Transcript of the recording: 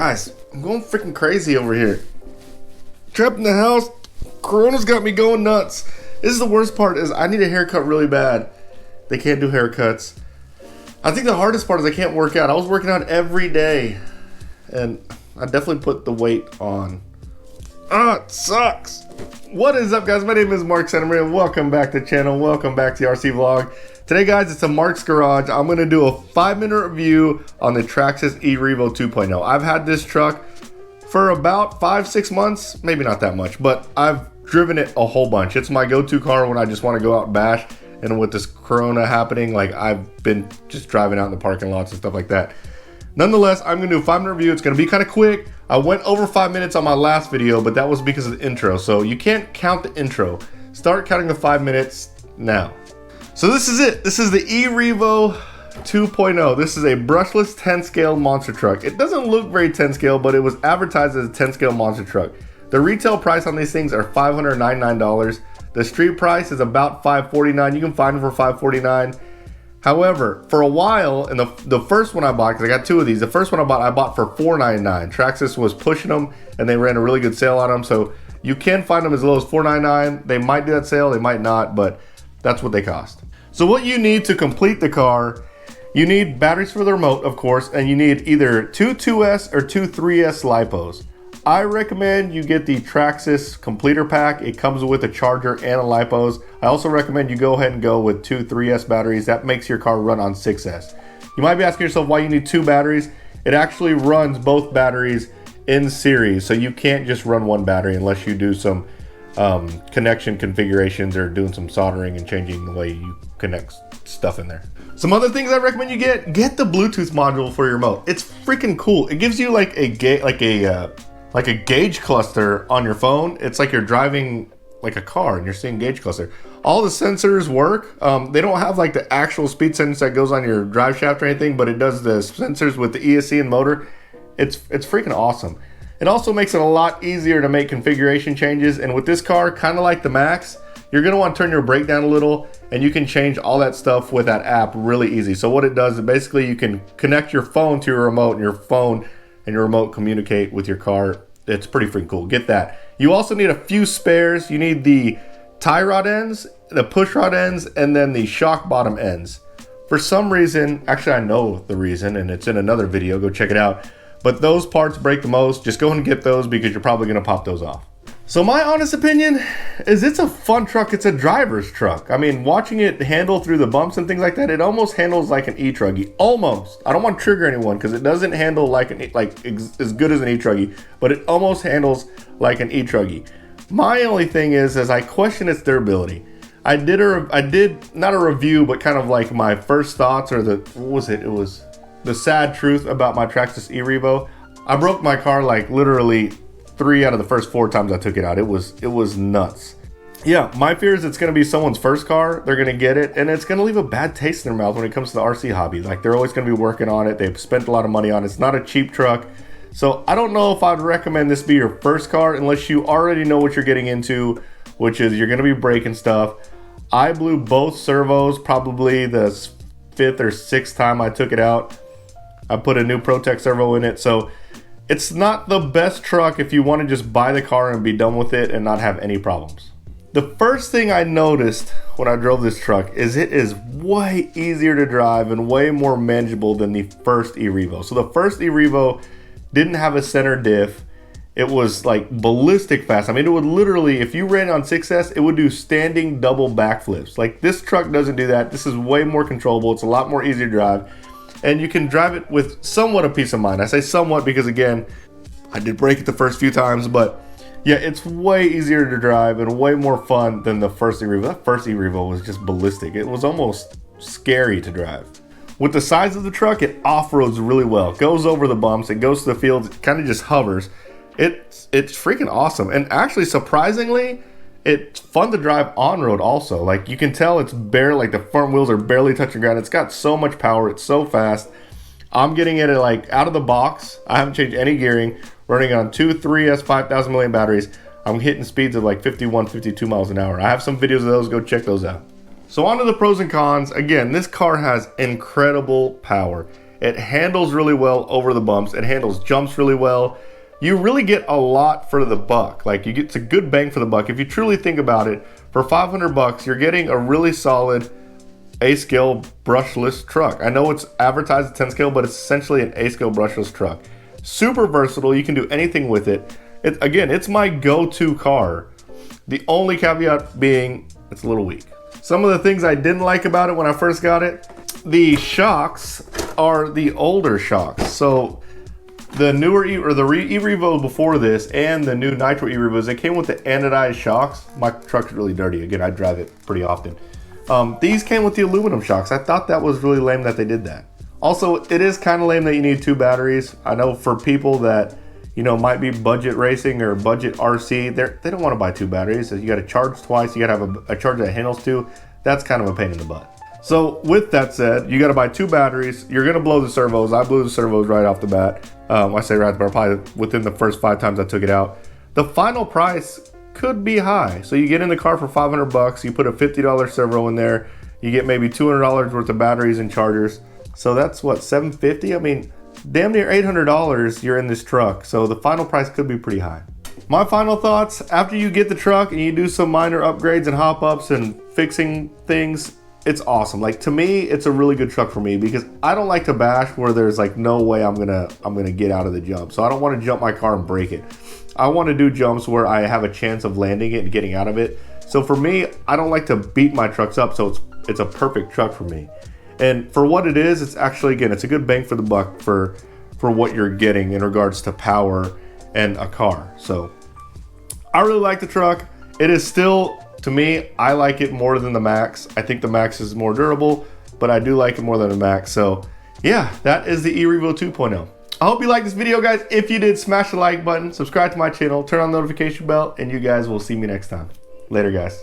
Guys, I'm going freaking crazy over here. Trapped in the house. Corona's got me going nuts. This is the worst part is I need a haircut really bad. They can't do haircuts. I think the hardest part is I can't work out. I was working out every day. And I definitely put the weight on. It sucks. What is up, guys? My name is Mark Santamaria. Welcome back to the channel. Welcome back to the RC vlog. Today, guys, it's a Mark's Garage. I'm going to do a 5-minute review on the Traxxas E-Revo 2.0. I've had this truck for about 5-6 months, maybe not that much, but I've driven it a whole bunch. It's my go-to car when I just want to go out and bash. And with this Corona happening, like I've been just driving out in the parking lots and stuff like that. Nonetheless, I'm going to do a 5-minute review. It's going to be kind of quick. I went over 5 minutes on my last video, but that was because of the intro. So you can't count the intro. Start counting the 5 minutes now. So this is it. This is the E-Revo 2.0. This is a brushless 10 scale monster truck. It doesn't look very 10 scale, but it was advertised as a 10 scale monster truck. The retail price on these things are $599. The street price is about $549. You can find them for $549. However, for a while, and the first one I bought, because I got two of these, the first one I bought for $499. Traxxas was pushing them, and they ran a really good sale on them. So you can find them as low as $499. They might do that sale, they might not, but that's what they cost. So what you need to complete the car, you need batteries for the remote, of course, and you need either two 2S or two 3S lipos. I recommend you get the Traxxas completer pack. It comes with a charger and a lipos. I also recommend you go ahead and go with two 3S batteries. That makes your car run on 6S. You might be asking yourself why you need two batteries. It actually runs both batteries in series, so you can't just run one battery unless you do some connection configurations or doing some soldering and changing the way you connect stuff in there. Some other things I recommend you get the Bluetooth module for your remote. It's freaking cool. It gives you like a gauge cluster on your phone. It's like you're driving like a car and you're seeing gauge cluster. All the sensors work. They don't have like the actual speed sensor that goes on your drive shaft or anything, but it does the sensors with the ESC and motor. It's freaking awesome. It also makes it a lot easier to make configuration changes. And with this car, kind of like the Max, you're gonna want to turn your brake down a little, and you can change all that stuff with that app really easy. So what it does is basically you can connect your phone to your remote, and your phone and your remote communicate with your car. It's pretty freaking cool. Get that. You also need a few spares. You need the tie rod ends, the push rod ends, and then the shock bottom ends. For some reason, actually I know the reason, and it's in another video, go check it out. But those parts break the most. Just go ahead and get those because you're probably gonna pop those off. So my honest opinion is it's a fun truck. It's a driver's truck. I mean, watching it handle through the bumps and things like that, it almost handles like an e-truggy. Almost. I don't want to trigger anyone because it doesn't handle like as good as an e-truggy, but it almost handles like an e-truggy. My only thing is I question its durability. I did not a review, but kind of like my first thoughts, or what was it? It was the sad truth about my Traxxas E-Revo. I broke my car like literally 3 out of the first 4 times I took it out. It was nuts. Yeah, my fear is it's gonna be someone's first car. They're gonna get it, and it's gonna leave a bad taste in their mouth when it comes to the RC hobby. Like, they're always gonna be working on it. They've spent a lot of money on it. It's not a cheap truck. So I don't know if I'd recommend this be your first car unless you already know what you're getting into, which is you're gonna be breaking stuff. I blew both servos probably the 5th or 6th time I took it out. I put a new Protec servo in it, so it's not the best truck if you want to just buy the car and be done with it and not have any problems. The first thing I noticed when I drove this truck is it is way easier to drive and way more manageable than the first E-Revo. So the first E-Revo didn't have a center diff. It was like ballistic fast. I mean, it would literally, if you ran on 6S, it would do standing double backflips. Like, this truck doesn't do that. This is way more controllable. It's a lot more easier to drive. And you can drive it with somewhat of peace of mind. I say somewhat because, again, I did break it the first few times, but yeah, it's way easier to drive and way more fun than the first E-Revo. That first E-Revo was just ballistic. It was almost scary to drive. With the size of the truck, it off-roads really well. It goes over the bumps, it goes to the fields, it kind of just hovers. It's freaking awesome. And actually, surprisingly, it's fun to drive on-road also. Like, you can tell it's barely, like the front wheels are barely touching ground. It's got so much power. It's so fast. I'm getting it like out of the box. I haven't changed any gearing. Running on two 3S 5,000 milliamp batteries. I'm hitting speeds of like 51, 52 miles an hour. I have some videos of those. Go check those out. So on to the pros and cons. Again, this car has incredible power. It handles really well over the bumps. It handles jumps really well. You really get a lot for the buck. Like, it's a good bang for the buck. If you truly think about it, for 500 bucks, you're getting a really solid A-scale brushless truck. I know it's advertised at 10 scale, but it's essentially an A-scale brushless truck. Super versatile. You can do anything with it. Again, it's my go-to car. The only caveat being it's a little weak. Some of the things I didn't like about it when I first got it, the shocks are the older shocks. So the newer E-Revo before this and the new Nitro E-Revos, they came with the anodized shocks. My truck's really dirty. Again, I drive it pretty often. These came with the aluminum shocks. I thought that was really lame that they did that. Also, it is kind of lame that you need 2 batteries. I know for people that, you know, might be budget racing or budget RC, they don't want to buy 2 batteries. So you got to charge twice. You got to have a charger that handles 2. That's kind of a pain in the butt. So with that said, you got to buy 2 batteries. You're going to blow the servos. I blew the servos right off the bat. I say right off the bat, probably within the first 5 times I took it out. The final price could be high. So you get in the car for 500 bucks. You put a $50 servo in there. You get maybe $200 worth of batteries and chargers. So that's what, $750? I mean, damn near $800 you're in this truck. So the final price could be pretty high. My final thoughts, after you get the truck and you do some minor upgrades and hop-ups and fixing things, it's awesome. Like, to me, it's a really good truck for me because I don't like to bash where there's like no way I'm gonna get out of the jump. So I don't want to jump my car and break it. I want to do jumps where I have a chance of landing it and getting out of it. So for me, I don't like to beat my trucks up, so it's a perfect truck for me. And for what it is, it's actually, again, it's a good bang for the buck for what you're getting in regards to power and a car. So I really like the truck. It is still, to me, I like it more than the Max. I think the Max is more durable, but I do like it more than the Max. So yeah, that is the ERevo 2.0. I hope you liked this video, guys. If you did, smash the like button, subscribe to my channel, turn on the notification bell, and you guys will see me next time. Later, guys.